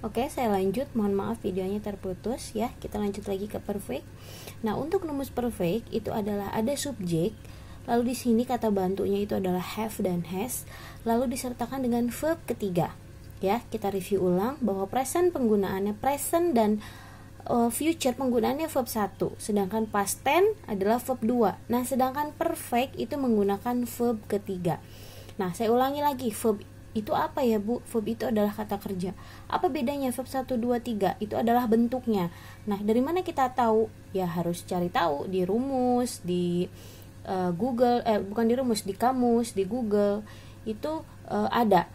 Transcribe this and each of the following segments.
Oke, saya lanjut. Mohon maaf videonya terputus ya. Kita lanjut lagi ke perfect. Nah, untuk rumus perfect itu adalah ada subjek, lalu di sini kata bantunya itu adalah have dan has, lalu disertakan dengan verb ketiga. Ya, kita review ulang bahwa present penggunaannya present dan future penggunaannya verb 1, sedangkan past tense adalah verb 2. Nah, sedangkan perfect itu menggunakan verb ketiga. Nah, saya ulangi lagi, verb itu apa ya Bu? Verb itu adalah kata kerja. Apa bedanya verb 1, 2, 3? Itu adalah bentuknya. Nah, dari mana kita tahu? Ya harus cari tahu di rumus, di Google, bukan di rumus, di kamus, di Google. Itu ada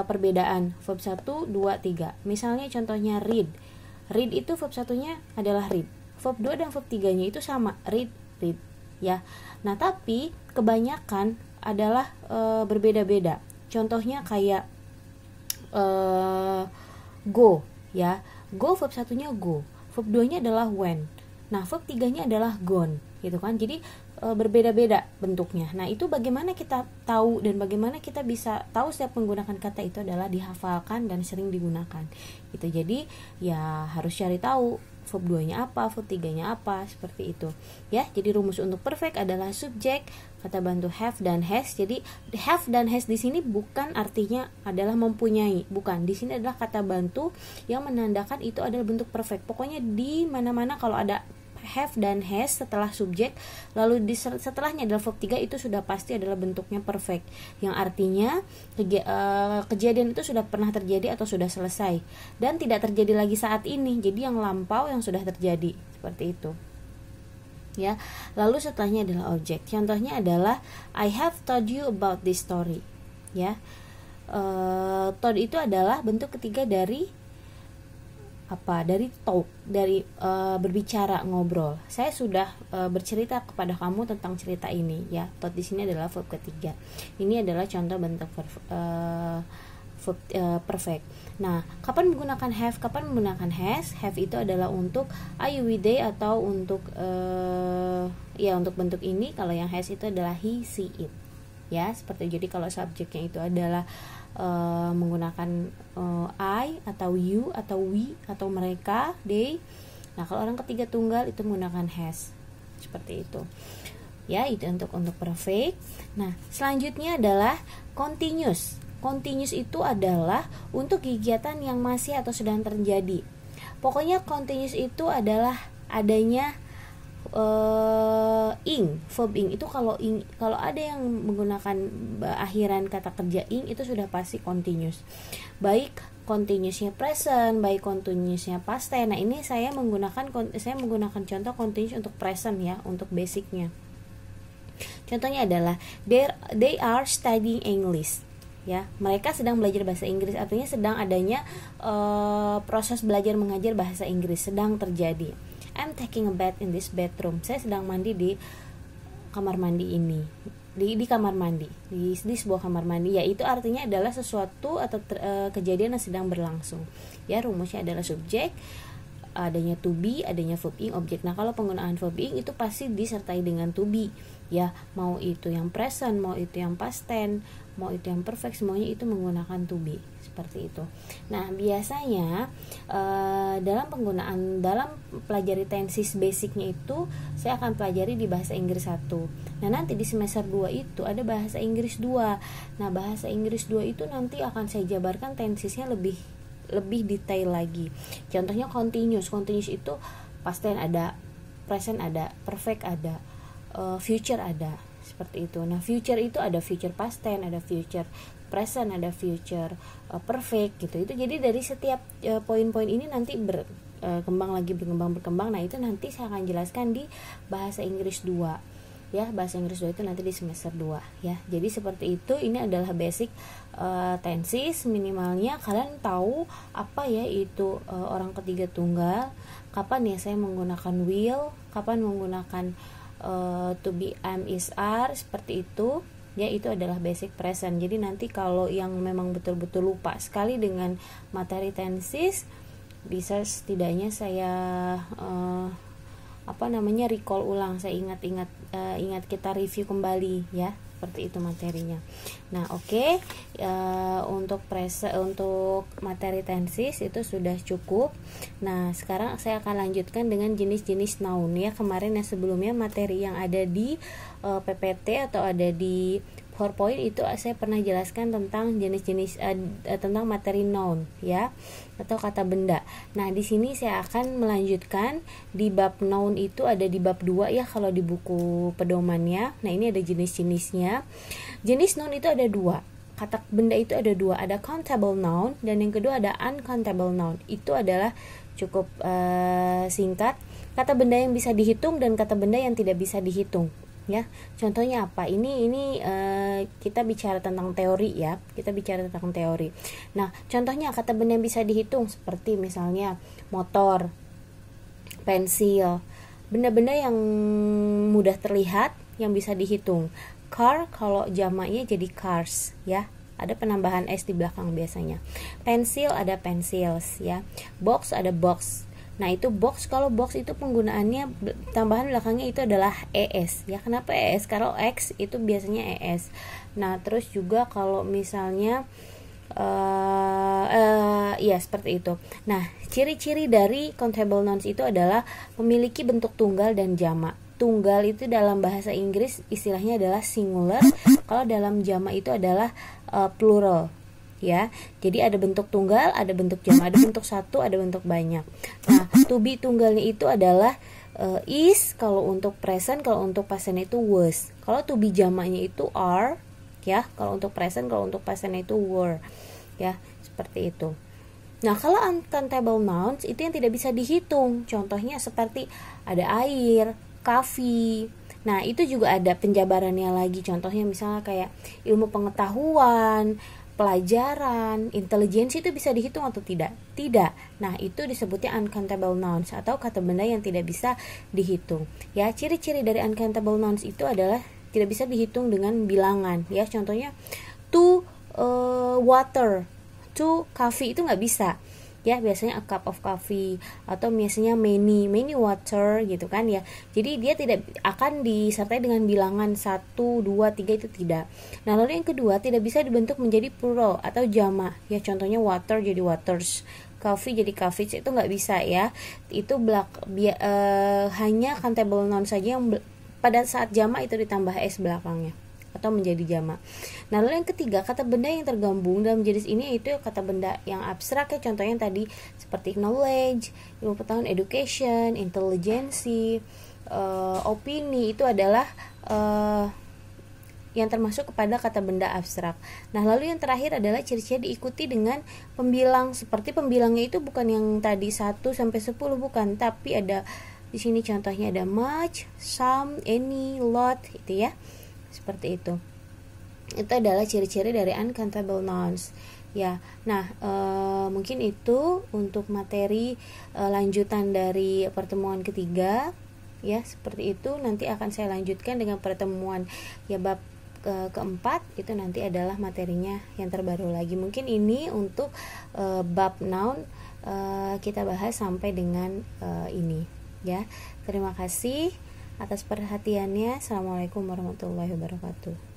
perbedaan verb 1, 2, 3. Misalnya contohnya read. Read itu verb satunya adalah read. Verb 2 dan verb 3-nya itu sama, read, read ya. Nah, tapi kebanyakan adalah berbeda-beda. Contohnya kayak go ya. Go verb satunya go. Verb 2-nya adalah when. Nah, verb 3-nya adalah gone gitu kan. Jadi berbeda-beda bentuknya. Nah, itu bagaimana kita tahu dan bagaimana kita bisa tahu setiap menggunakan kata itu adalah dihafalkan dan sering digunakan. Gitu. Jadi ya harus cari tahu verb 2-nya apa, verb 3-nya apa, seperti itu. Ya, jadi rumus untuk perfect adalah subjek, kata bantu have dan has. Jadi have dan has di sini bukan artinya adalah mempunyai, bukan. Di sini adalah kata bantu yang menandakan itu adalah bentuk perfect. Pokoknya di mana-mana kalau ada have dan has setelah subjek, lalu setelahnya adalah verb 3, itu sudah pasti adalah bentuknya perfect, yang artinya kejadian itu sudah pernah terjadi atau sudah selesai dan tidak terjadi lagi saat ini. Jadi yang lampau yang sudah terjadi, seperti itu ya. Lalu setelahnya adalah objek. Contohnya adalah I have told you about this story ya. Told itu adalah bentuk ketiga dari dari talk, dari berbicara, ngobrol. Saya sudah bercerita kepada kamu tentang cerita ini ya. Told di sini adalah verb ketiga. Ini adalah contoh bentuk verb perfect. Nah, kapan menggunakan have, kapan menggunakan has? Have itu adalah untuk are you with they atau untuk untuk bentuk ini. Kalau yang has itu adalah he, she, it. Ya, seperti jadi kalau subjeknya itu adalah menggunakan I atau you atau we atau mereka, they. Nah, kalau orang ketiga tunggal itu menggunakan has. Seperti itu. Ya, itu untuk perfect. Nah, selanjutnya adalah continuous. Continuous itu adalah untuk kegiatan yang masih atau sedang terjadi. Pokoknya continuous itu adalah adanya ing, verb ing itu kalau ada yang menggunakan akhiran kata kerja ing itu sudah pasti continuous. Baik continuousnya present, baik continuousnya past tense. Nah, ini saya menggunakan contoh continuous untuk present ya, untuk basicnya. Contohnya adalah they are studying English. Ya, mereka sedang belajar bahasa Inggris, artinya sedang adanya proses belajar mengajar bahasa Inggris sedang terjadi. I'm taking a bath in this bathroom. Saya sedang mandi di kamar mandi ini. Di kamar mandi, di sebuah kamar mandi. Ya, itu artinya adalah sesuatu atau kejadian yang sedang berlangsung. Ya, rumusnya adalah subjek, adanya to be, adanya verb ing, objek. Nah, kalau penggunaan verb ing itu pasti disertai dengan to be. Ya, mau itu yang present, mau itu yang past tense, mau itu yang perfect, semuanya itu menggunakan to be, seperti itu. Nah, biasanya dalam pelajari tenses basicnya itu saya akan pelajari di bahasa Inggris 1. Nah, nanti di semester 2 itu ada bahasa Inggris 2. Nah, bahasa Inggris 2 itu nanti akan saya jabarkan tensesnya lebih detail lagi. Contohnya continuous itu past tense ada, present ada, perfect ada, future ada, seperti itu. Nah, future itu ada future past tense, ada future present, ada future perfect gitu. Itu jadi dari setiap poin-poin ini nanti berkembang. Nah, itu nanti saya akan jelaskan di bahasa Inggris 2. Ya, bahasa Inggris 2 itu nanti di semester 2 ya. Jadi seperti itu. Ini adalah basic tenses. Minimalnya kalian tahu apa ya itu orang ketiga tunggal, kapan ya saya menggunakan will, kapan menggunakan to be, am, is, are, seperti itu ya. Itu adalah basic present. Jadi nanti kalau yang memang betul-betul lupa sekali dengan materi tenses, bisa setidaknya saya recall ulang, saya ingat kita review kembali ya. seperti itu materinya. Nah, oke. Untuk materi tenses itu sudah cukup. Nah, sekarang saya akan lanjutkan dengan jenis-jenis noun ya. Kemarin yang sebelumnya materi yang ada di PPT atau ada di PowerPoint itu saya pernah jelaskan tentang jenis-jenis tentang materi noun ya, atau kata benda. Nah, di sini saya akan melanjutkan di bab noun. Itu ada di bab 2 ya kalau di buku pedomannya. Nah, ini ada jenis-jenisnya. Jenis noun itu ada 2. Kata benda itu ada 2, ada countable noun dan yang kedua ada uncountable noun. Itu adalah cukup singkat. Kata benda yang bisa dihitung dan kata benda yang tidak bisa dihitung. Ya, contohnya apa? Ini kita bicara tentang teori ya. Kita bicara tentang teori. Nah, contohnya kata benda yang bisa dihitung seperti misalnya motor, pensil, benda-benda yang mudah terlihat yang bisa dihitung. Car kalau jamaknya jadi cars ya. Ada penambahan s di belakang biasanya. Pensil ada pencils ya. Box ada box. Nah, itu box, kalau box itu penggunaannya tambahan belakangnya itu adalah es ya. Kenapa es? Kalau x itu biasanya es. Nah, terus juga kalau misalnya ya seperti itu. Nah, ciri-ciri dari countable nouns itu adalah memiliki bentuk tunggal dan jamak. Tunggal itu dalam bahasa Inggris istilahnya adalah singular. Kalau dalam jamak itu adalah plural. Ya, jadi ada bentuk tunggal, ada bentuk jamak, ada bentuk satu, ada bentuk banyak. Nah, to be tunggalnya itu adalah is kalau untuk present, kalau untuk past tense itu was. Kalau to be jamaknya itu are, ya. Kalau untuk present, kalau untuk past tense itu were, ya, seperti itu. Nah, kalau uncountable nouns itu yang tidak bisa dihitung. Contohnya seperti ada air, coffee. Nah, itu juga ada penjabarannya lagi. Contohnya misalnya kayak ilmu pengetahuan, pelajaran, intelijensi itu bisa dihitung atau tidak? Tidak. Nah, itu disebutnya uncountable nouns atau kata benda yang tidak bisa dihitung. Ya, ciri-ciri dari uncountable nouns itu adalah tidak bisa dihitung dengan bilangan. Ya, contohnya to water, to coffee itu nggak bisa. Ya, biasanya a cup of coffee atau biasanya many water gitu kan ya. Jadi dia tidak akan disertai dengan bilangan 1, 2, 3 itu tidak. Nah, lalu yang kedua tidak bisa dibentuk menjadi plural atau jamak. Ya, contohnya water jadi waters, coffee jadi coffees, itu nggak bisa ya. Itu hanya countable noun saja yang pada saat jamak itu ditambah s belakangnya atau menjadi jamak. Nah, lalu yang ketiga, kata benda yang tergabung dalam jenis ini itu kata benda yang abstrak ya, contohnya yang tadi seperti knowledge, ilmu pengetahuan, education, intelijensi, opini, itu adalah yang termasuk kepada kata benda abstrak. Nah, lalu yang terakhir adalah ciri-ciri diikuti dengan pembilang. Seperti pembilangnya itu bukan yang tadi 1 sampai 10 bukan, tapi ada di sini contohnya ada much, some, any, lot itu ya. Seperti itu. Itu adalah ciri-ciri dari uncountable nouns. Ya. Nah, mungkin itu untuk materi lanjutan dari pertemuan ketiga. Ya, seperti itu. Nanti akan saya lanjutkan dengan pertemuan ya bab keempat, itu nanti adalah materinya yang terbaru lagi. Mungkin ini untuk bab noun kita bahas sampai dengan ini ya. Terima kasih atas perhatiannya. Assalamualaikum warahmatullahi wabarakatuh.